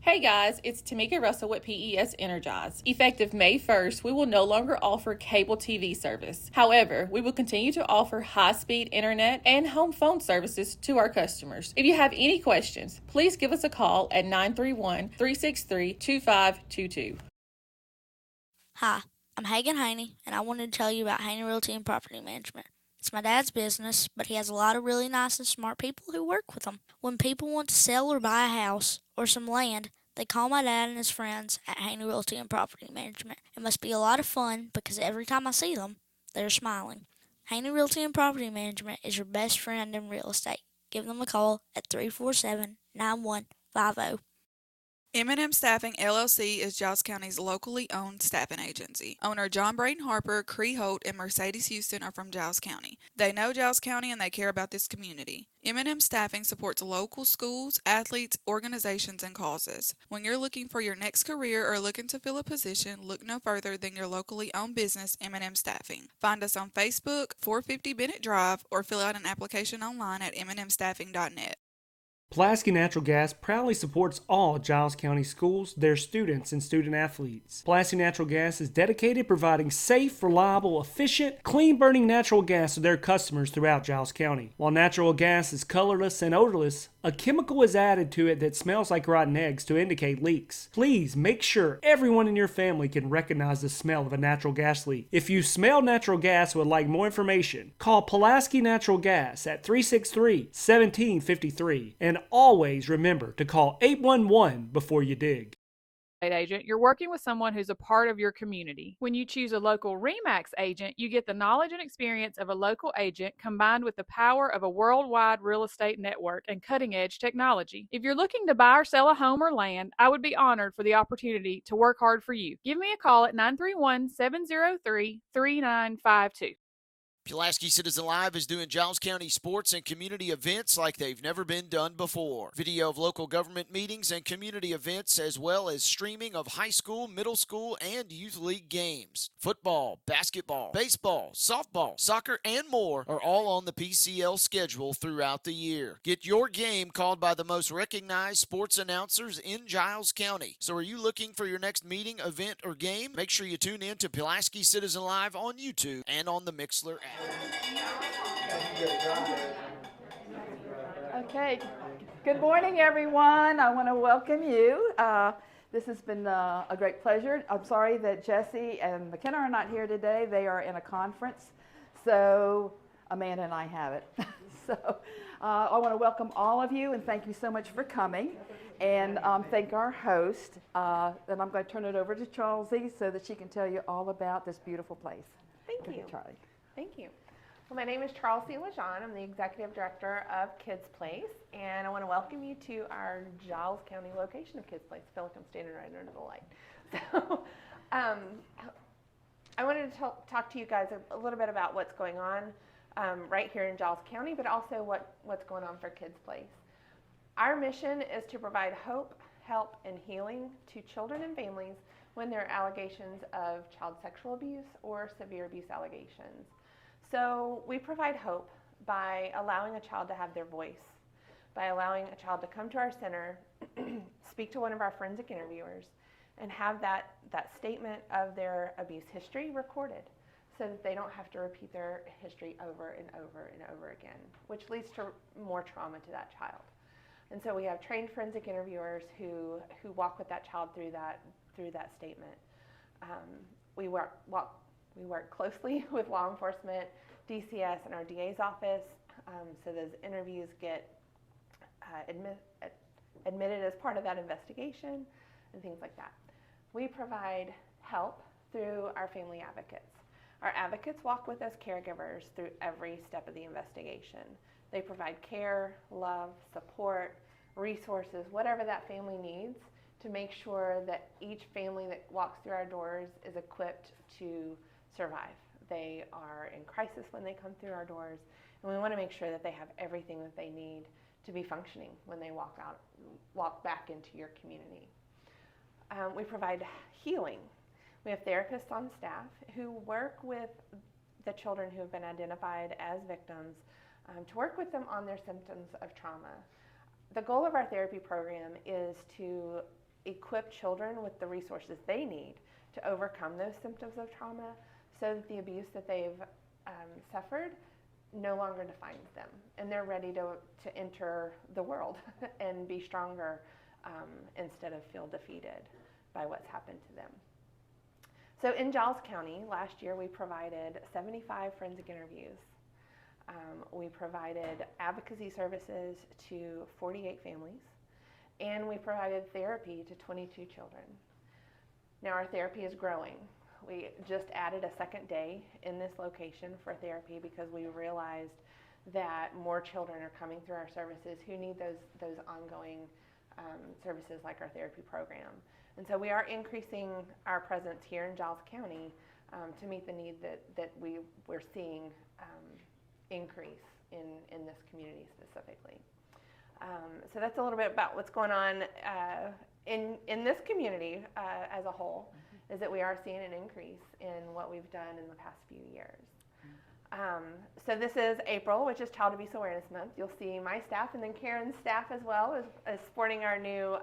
Hey guys, it's Tamika Russell with PES Energize. Effective May 1st, we will no longer offer cable TV service. However, we will continue to offer high-speed internet and home phone services to our customers. If you have any questions, please give us a call at 931-363-2522. Hi, I'm Hagen Haney, and I wanted to tell you about Haney Realty and Property Management. It's my dad's business, but he has a lot of really nice and smart people who work with him. When people want to sell or buy a house or some land, they call my dad and his friends at Haney Realty and Property Management. It must be a lot of fun because every time I see them, they're smiling. Haney Realty and Property Management is your best friend in real estate. Give them a call at 347-9150. M&M Staffing LLC is Giles County's locally owned staffing agency. Owner John Braden Harper, Cree Holt, and Mercedes Houston are from Giles County. They know Giles County and they care about this community. M&M Staffing supports local schools, athletes, organizations, and causes. When you're looking for your next career or looking to fill a position, look no further than your locally owned business, M&M Staffing. Find us on Facebook, 450 Bennett Drive, or fill out an application online at mmstaffing.net. Pulaski Natural Gas proudly supports all Giles County schools, their students, and student athletes. Pulaski Natural Gas is dedicated to providing safe, reliable, efficient, clean-burning natural gas to their customers throughout Giles County. While natural gas is colorless and odorless, a chemical is added to it that smells like rotten eggs to indicate leaks. Please make sure everyone in your family can recognize the smell of a natural gas leak. If you smell natural gas and would like more information, call Pulaski Natural Gas at 363-1753 and always remember to call 811 before you dig. Agent, you're working with someone who's a part of your community. When you choose a local Remax agent, you get the knowledge and experience of a local agent combined with the power of a worldwide real estate network and cutting-edge technology. If you're looking to buy or sell a home or land, I would be honored for the opportunity to work hard for you. Give me a call at 931-703-3952. Pulaski Citizen Live is doing Giles County sports and community events like they've never been done before. Video of local government meetings and community events, as well as streaming of high school, middle school, and youth league games. Football, basketball, baseball, softball, soccer, and more are all on the PCL schedule throughout the year. Get your game called by the most recognized sports announcers in Giles County. So are you looking for your next meeting, event, or game? Make sure you tune in to Pulaski Citizen Live on YouTube and on the Mixler app. Okay, good morning everyone. I want to welcome you. This has been a great pleasure. I'm sorry that Jesse and McKenna are not here today. They are in a conference, so Amanda and I have it. So I want to welcome all of you and thank you so much for coming, and thank our host. And I'm going to turn it over to Charlesie so that she can tell you all about this beautiful place. Thank you. Charlie. Thank you. Well, my name is Charlesie Lejean. I'm the Executive Director of Kids Place, and I want to welcome you to our Giles County location of Kids Place. I feel like I'm standing right under the light. So I wanted to talk to you guys a little bit about what's going on right here in Giles County, but also what's going on for Kids Place. Our mission is to provide hope, help, and healing to children and families when there are allegations of child sexual abuse or severe abuse allegations. So we provide hope by allowing a child to have their voice, by allowing a child to come to our center, speak to one of our forensic interviewers, and have that statement of their abuse history recorded so that they don't have to repeat their history over and over and over again, which leads to more trauma to that child. And so we have trained forensic interviewers who walk with that child through that statement. We work closely with law enforcement, DCS, and our DA's office, so those interviews get admitted as part of that investigation and things like that. We provide help through our family advocates. Our advocates walk with us caregivers through every step of the investigation. They provide care, love, support, resources, whatever that family needs to make sure that each family that walks through our doors is equipped to survive. They are in crisis when they come through our doors, and we want to make sure that they have everything that they need to be functioning when they walk back into your community. We provide healing. We have therapists on staff who work with the children who have been identified as victims to work with them on their symptoms of trauma. The goal of our therapy program is to equip children with the resources they need to overcome those symptoms of trauma so that the abuse that they've suffered no longer defines them, and they're ready to enter the world and be stronger instead of feel defeated by what's happened to them. So in Giles County, last year we provided 75 forensic interviews. We provided advocacy services to 48 families, and we provided therapy to 22 children. Now our therapy is growing. We just added a second day in this location for therapy because we realized that more children are coming through our services who need those ongoing services like our therapy program. And so we are increasing our presence here in Giles County to meet the need that we're seeing increase in this community specifically. So that's a little bit about what's going on in this community as a whole, is that we are seeing an increase in what we've done in the past few years. So this is April, which is Child Abuse Awareness Month. You'll see my staff and then Karen's staff as well is sporting our new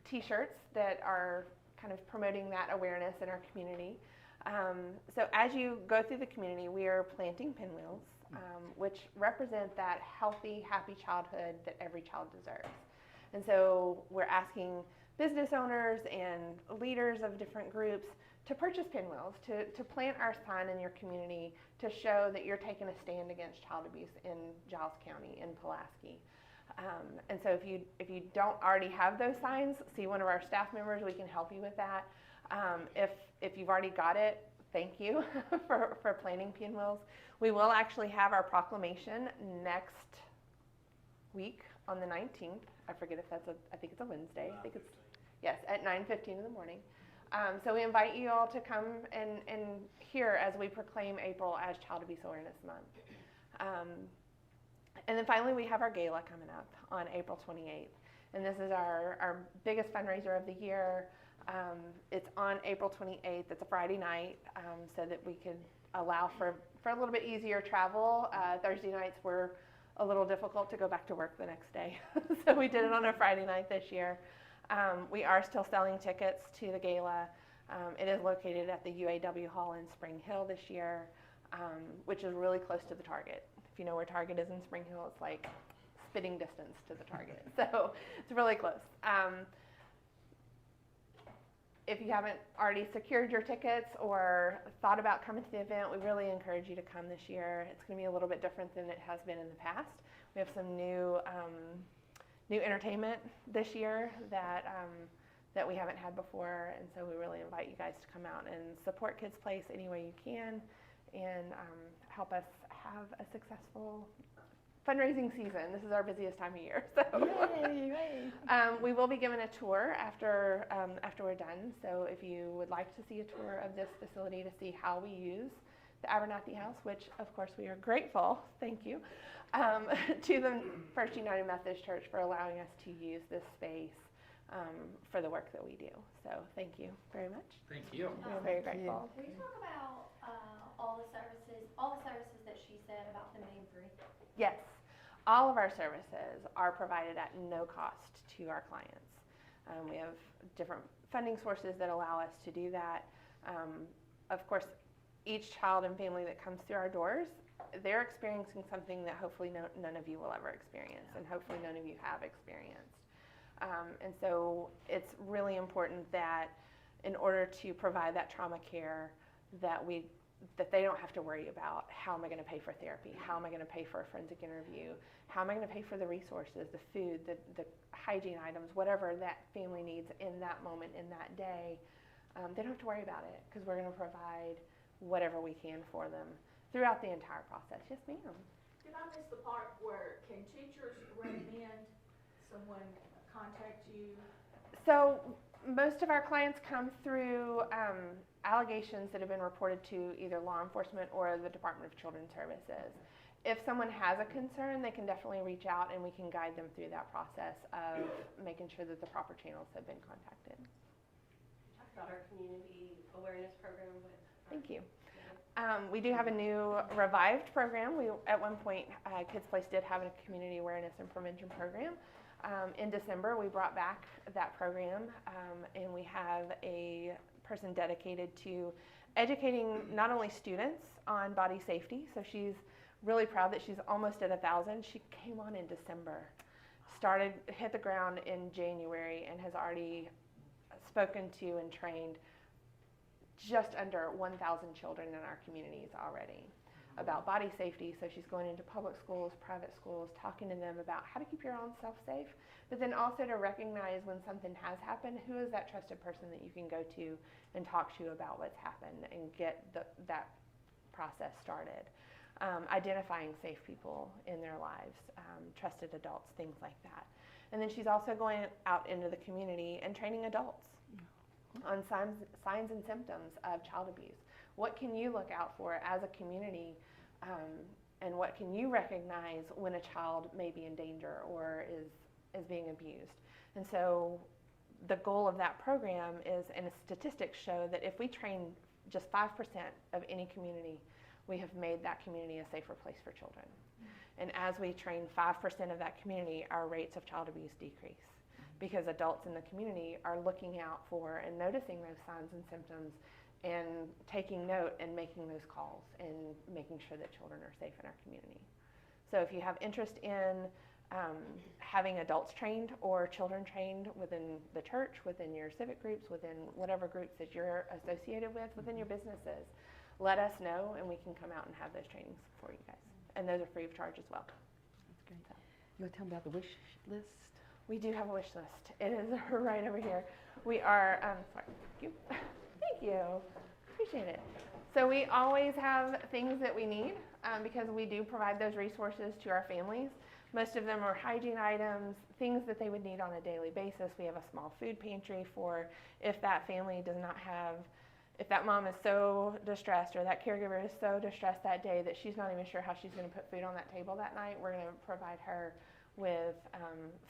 t-shirts that are kind of promoting that awareness in our community. So as you go through the community, we are planting pinwheels, which represent that healthy, happy childhood that every child deserves. And so we're asking business owners and leaders of different groups to purchase pinwheels, to plant our sign in your community to show that you're taking a stand against child abuse in Giles County, in Pulaski. And so if you don't already have those signs, see one of our staff members, we can help you with that. If you've already got it, thank you for planting pinwheels. We will actually have our proclamation next week on the 19th. I forget if I think it's a Wednesday. I think it's, yes, at 9:15 in the morning. So we invite you all to come and hear as we proclaim April as Child Abuse Awareness Month. And then finally, we have our gala coming up on April 28th. And this is our biggest fundraiser of the year. It's on April 28th. It's a Friday night, so that we could allow for a little bit easier travel. Thursday nights were a little difficult to go back to work the next day. So we did it on a Friday night this year. We are still selling tickets to the gala. It is located at the UAW Hall in Spring Hill this year, which is really close to the Target. If you know where Target is in Spring Hill, it's like spitting distance to the Target. So it's really close. If you haven't already secured your tickets or thought about coming to the event, we really encourage you to come this year. It's going to be a little bit different than it has been in the past. We have some new entertainment this year that we haven't had before, and so we really invite you guys to come out and support Kids Place any way you can, and help us have a successful fundraising season. This is our busiest time of year. So Yay. we will be given a tour after we're done. So if you would like to see a tour of this facility to see how we use the Abernathy House, which of course we are grateful, thank you, to the First United Methodist Church for allowing us to use this space for the work that we do. So thank you very much. Thank you. We're very grateful. Can we talk about all the services that she said about them being free? Yes, all of our services are provided at no cost to our clients. We have different funding sources that allow us to do that. Of course, each child and family that comes through our doors, they're experiencing something that hopefully none of you will ever experience, and hopefully none of you have experienced. And so it's really important that in order to provide that trauma care, that they don't have to worry about, how am I going to pay for therapy? How am I going to pay for a forensic interview? How am I going to pay for the resources, the food, the hygiene items, whatever that family needs in that moment, in that day? They don't have to worry about it, because we're going to provide whatever we can for them throughout the entire process. Yes, ma'am. Did I miss the part where can teachers recommend someone contact you? So most of our clients come through allegations that have been reported to either law enforcement or the Department of Children's Services. If someone has a concern, they can definitely reach out and we can guide them through that process of making sure that the proper channels have been contacted. Talk about our community awareness program. Thank you. We do have a new revived program. At one point, Kids Place did have a community awareness and prevention program. In December, we brought back that program, and we have a person dedicated to educating not only students on body safety, so she's really proud that she's almost at 1,000. She came on in December, hit the ground in January, and has already spoken to and trained just under 1,000 children in our communities already about body safety. So she's going into public schools, private schools, talking to them about how to keep your own self safe, but then also to recognize when something has happened, who is that trusted person that you can go to and talk to about what's happened and get that process started. Identifying safe people in their lives, trusted adults, things like that. And then she's also going out into the community and training adults on signs and symptoms of child abuse. What can you look out for as a community, and what can you recognize when a child may be in danger or is being abused? And so the goal of that program is, and the statistics show that if we train just 5% of any community, we have made that community a safer place for children. And as we train 5% of that community, our rates of child abuse decrease, because adults in the community are looking out for and noticing those signs and symptoms and taking note and making those calls and making sure that children are safe in our community. So if you have interest in having adults trained or children trained within the church, within your civic groups, within whatever groups that you're associated with, within your businesses, let us know and we can come out and have those trainings for you guys. And those are free of charge as well. That's great. You want to tell me about the wish list? We do have a wish list. It is right over here. We are, sorry, thank you. Thank you, appreciate it. So we always have things that we need because we do provide those resources to our families. Most of them are hygiene items, things that they would need on a daily basis. We have a small food pantry for if that family does not have, if that mom is so distressed or that caregiver is so distressed that day that she's not even sure how she's going to put food on that table that night, we're going to provide her with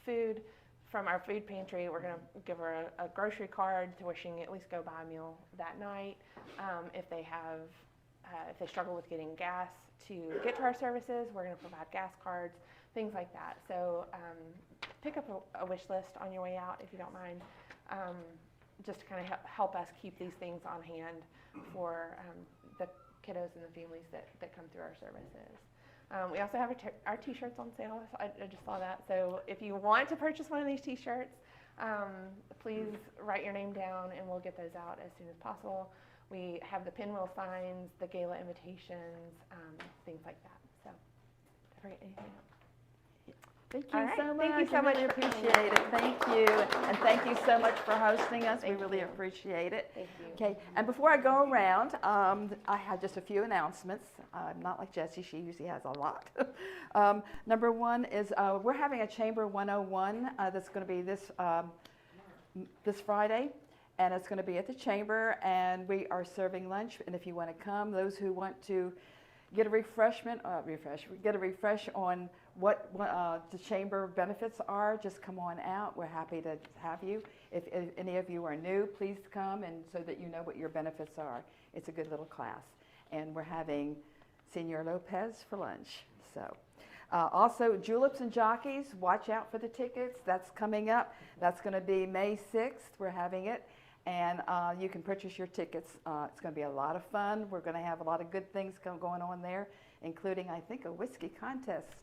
food from our food pantry. We're going to give her a grocery card to where she can at least go buy a meal that night. If they struggle with getting gas to get to our services, we're going to provide gas cards, things like that. So pick up a wish list on your way out if you don't mind, just to kind of help us keep these things on hand for the kiddos and the families that come through our services. We also have our t-shirts on sale. I just saw that. So if you want to purchase one of these t-shirts, please write your name down and we'll get those out as soon as possible. We have the pinwheel signs, the gala invitations, things like that. So, did I forget anything else? Thank you so much. Thank you so much. We really appreciate it. Thank you. And thank you so much for hosting us. We really appreciate it. Thank you. Okay, and before I go around, I have just a few announcements. I'm not like Jessie, she usually has a lot. Number one is we're having a Chamber 101 that's going to be this Friday. And it's going to be at the Chamber, and we are serving lunch. And if you want to come, those who want to get a refresh on what the Chamber benefits are, just come on out. We're happy to have you. If any of you are new, please come, and so that you know what your benefits are. It's a good little class. And we're having Senor Lopez for lunch. So. Also, Juleps and Jockeys, watch out for the tickets. That's coming up. That's going to be May 6th. We're having it. And you can purchase your tickets. It's going to be a lot of fun. We're going to have a lot of good things going on there, including, I think, a whiskey contest,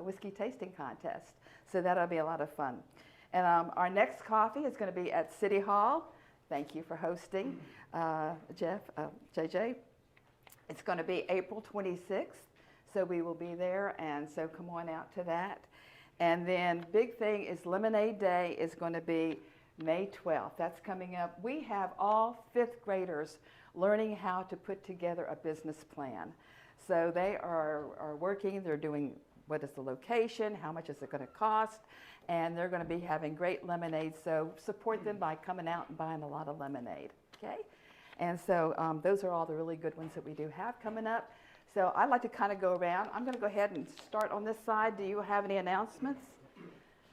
whiskey tasting contest. So that'll be a lot of fun. And our next coffee is going to be at City Hall. Thank you for hosting, Jeff, JJ. It's going to be April 26th. So we will be there, and so come on out to that. And then big thing is Lemonade Day is going to be May 12th. That's coming up. We have all 5th graders learning how to put together a business plan. So they are working, they're doing what is the location, how much is it going to cost, and they're going to be having great lemonade. So support them by coming out and buying a lot of lemonade, okay? And so those are all the really good ones that we do have coming up. So I'd like to kind of go around. I'm going to go ahead and start on this side. Do you have any announcements?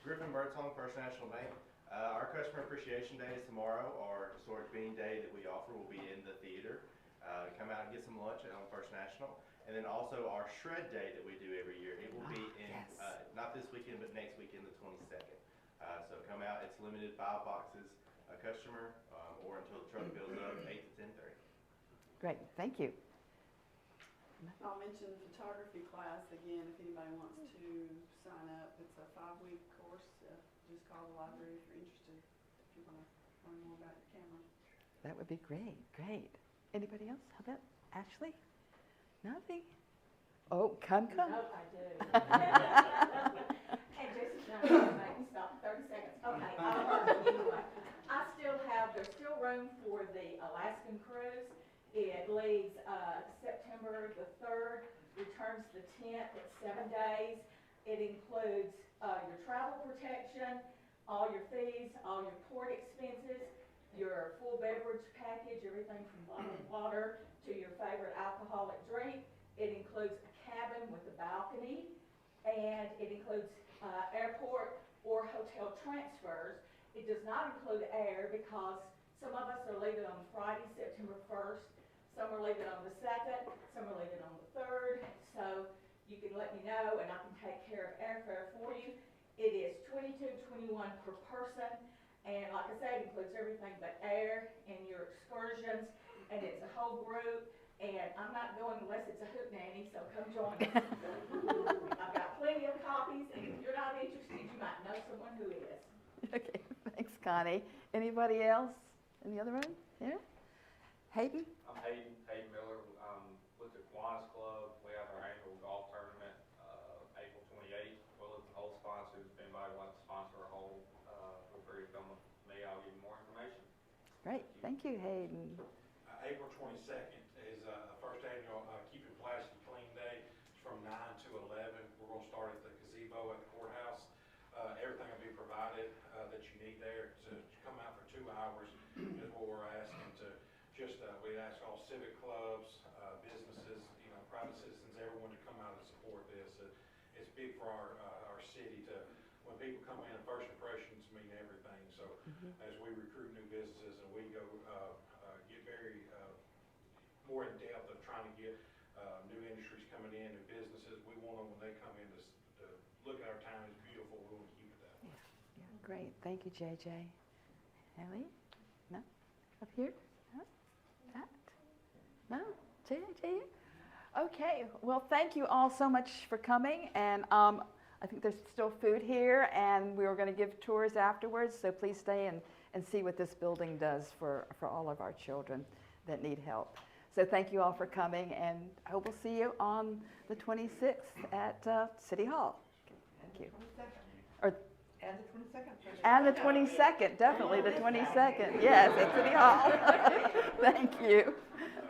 Griffin Birdsong, First National Bank. Our Customer Appreciation Day is tomorrow. Our Historic Bean Day that we offer will be in the theater. Come out and get some lunch on First National. And then also our shred day that we do every year. It will be in, not this weekend, but next weekend, the 22nd. So come out. It's limited 5 boxes a customer or until the truck fills up 8 to 10:30. Great, thank you. I'll mention the photography class again if anybody wants to sign up. It's a 5-week course. Just call the library if you're interested, if you want to learn more about your camera. That would be great, great. Anybody else? How about Ashley? Nothing? Oh, come. No, I do. And Jason's not going to make me stop in 30 seconds. Okay, anyway. There's still room for the Alaskan cruise. It leaves September the 3rd, returns the 10th. It's 7 days. It includes your travel protection, all your fees, all your port expenses, your full beverage package, everything from bottled water to your favorite alcoholic drink. It includes a cabin with a balcony, and it includes airport or hotel transfers. It does not include air because some of us are leaving on Friday, September 1st. Some are leaving on the 2nd. Some are leaving on the 3rd. So you can let me know, and I can take care of airfare for you. It is $22.21 per person, and like I said, it includes everything but air and your excursions, and it's a whole group. And I'm not going unless it's a hoot nanny, so come join us. I've got plenty of copies, and if you're not interested, you might know someone who is. Okay, thanks, Connie. Anybody else in the other room? Here? Hayden? I'm Hayden Miller. With the Kiwanis Club. We have our annual golf tournament April 28th. We're looking for whole sponsors. If anybody wants to sponsor a hole, feel free to come with me. I'll give you more information. Great, thank you, Hayden. April 22nd is first annual Keeping Pulaski Clean Day. It's from 9 to 11. We're going to start at the gazebo at the courthouse. Everything will be provided that you need there to come out for 2 hours is what we're asking to just, we ask all civic clubs, businesses, private citizens, everyone to come out and support this. It's big for our city to, when people come in, first impressions mean everything. So as we recruit new businesses and we go get very more in depth of trying to get new industries coming in, new businesses, we want them when they come in to look at our town as beautiful. We want to keep it that way. Yeah, great. Thank you, JJ. Ellie? No? Up here? No? That? No? JJ? Okay. Well, thank you all so much for coming. And I think there's still food here, and we were going to give tours afterwards. So please stay and see what this building does for all of our children that need help. So thank you all for coming, and I hope we'll see you on the 26th at City Hall. Okay, thank you. And the 22nd, definitely the 22nd. Yes, at City Hall. Thank you.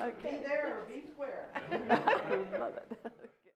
Okay. Be there or be square. Love it.